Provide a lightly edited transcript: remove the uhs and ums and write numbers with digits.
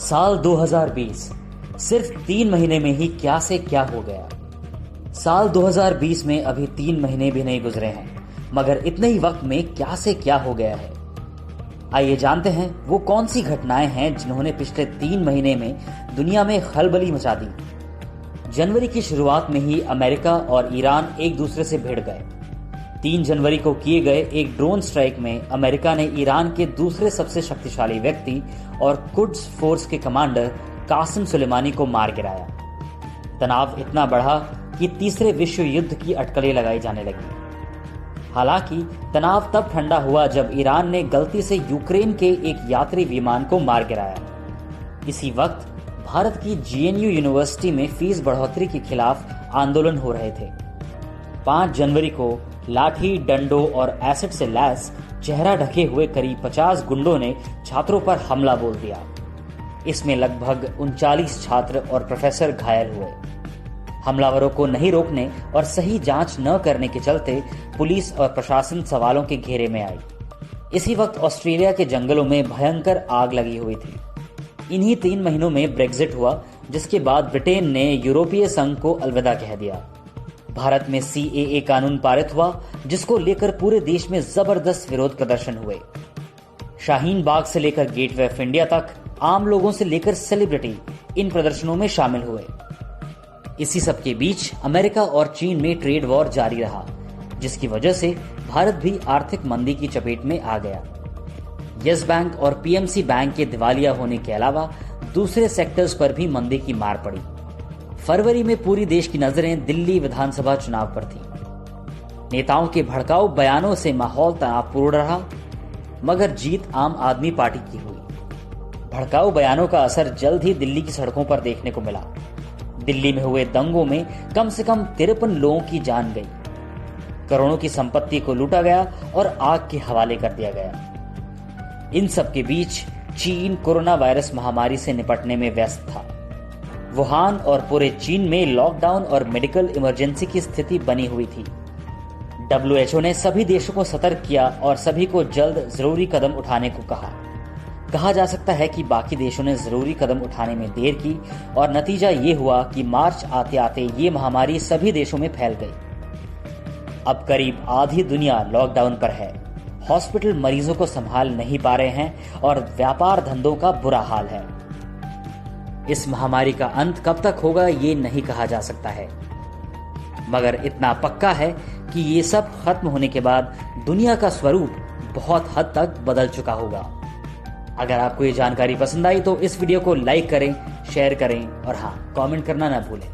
साल 2020 सिर्फ 3 महीने में ही क्या से क्या हो गया। साल 2020 में अभी 3 महीने भी नहीं गुजरे हैं, मगर इतने ही वक्त में क्या से क्या हो गया है। आइए जानते हैं वो कौन सी घटनाएं हैं जिन्होंने पिछले 3 महीने में दुनिया में खलबली मचा दी। जनवरी की शुरुआत में ही अमेरिका और ईरान एक दूसरे से भिड़ गए। 3 जनवरी को किए गए एक ड्रोन स्ट्राइक में अमेरिका ने ईरान के दूसरे सबसे शक्तिशाली व्यक्ति और कुड्स फोर्स के कमांडर कासिम सुलेमानी को मार गिराया। तनाव इतना बढ़ा कि तीसरे विश्व युद्ध की अटकलें लगाई जाने लगी। हालांकि तनाव तब ठंडा हुआ जब ईरान ने गलती से यूक्रेन के एक यात्री विमान को मार गिराया। इसी वक्त भारत की जेएनयू यूनिवर्सिटी में फीस बढ़ोतरी के खिलाफ आंदोलन हो रहे थे। 5 जनवरी को लाठी, डंडों और एसिड से लैस चेहरा ढके हुए करीब 50 गुंडों ने छात्रों पर हमला बोल दिया। इसमें लगभग 39 छात्र और प्रोफेसर घायल हुए। हमलावरों को नहीं रोकने और सही जांच न करने के चलते पुलिस और प्रशासन सवालों के घेरे में आई। इसी वक्त ऑस्ट्रेलिया के जंगलों में भयंकर आग लगी हुई थी। इन्हीं 3 महीनों में ब्रेक्जिट हुआ, जिसके बाद ब्रिटेन ने यूरोपीय संघ को अलविदा कह दिया। भारत में सीएए कानून पारित हुआ, जिसको लेकर पूरे देश में जबरदस्त विरोध प्रदर्शन हुए। शाहीन बाग से लेकर गेटवे ऑफ इंडिया तक आम लोगों से लेकर सेलिब्रिटी इन प्रदर्शनों में शामिल हुए। इसी सब के बीच अमेरिका और चीन में ट्रेड वॉर जारी रहा, जिसकी वजह से भारत भी आर्थिक मंदी की चपेट में आ गया। यस बैंक और पीएमसी बैंक के दिवालिया होने के अलावा दूसरे सेक्टर्स पर भी मंदी की मार पड़ी। फरवरी में पूरी देश की नजरें दिल्ली विधानसभा चुनाव पर थी। नेताओं के भड़काऊ बयानों से माहौल तनावपूर्ण रहा, मगर जीत आम आदमी पार्टी की हुई। भड़काऊ बयानों का असर जल्द ही दिल्ली की सड़कों पर देखने को मिला। दिल्ली में हुए दंगों में कम से कम 53 लोगों की जान गई। करोड़ों की संपत्ति को लूटा गया और आग के हवाले कर दिया गया। इन सब के बीच चीन कोरोना वायरस महामारी से निपटने में व्यस्त था। वुहान और पूरे चीन में लॉकडाउन और मेडिकल इमरजेंसी की स्थिति बनी हुई थी। WHO ने सभी देशों को सतर्क किया और सभी को जल्द जरूरी कदम उठाने को कहा जा सकता है कि बाकी देशों ने जरूरी कदम उठाने में देर की और नतीजा ये हुआ कि मार्च आते आते ये महामारी सभी देशों में फैल गई। अब करीब आधी दुनिया लॉकडाउन पर है। हॉस्पिटल मरीजों को संभाल नहीं पा रहे हैं और व्यापार धंधों का बुरा हाल है। इस महामारी का अंत कब तक होगा ये नहीं कहा जा सकता है, मगर इतना पक्का है कि ये सब खत्म होने के बाद दुनिया का स्वरूप बहुत हद तक बदल चुका होगा। अगर आपको ये जानकारी पसंद आई तो इस वीडियो को लाइक करें, शेयर करें और हाँ, कमेंट करना ना भूलें।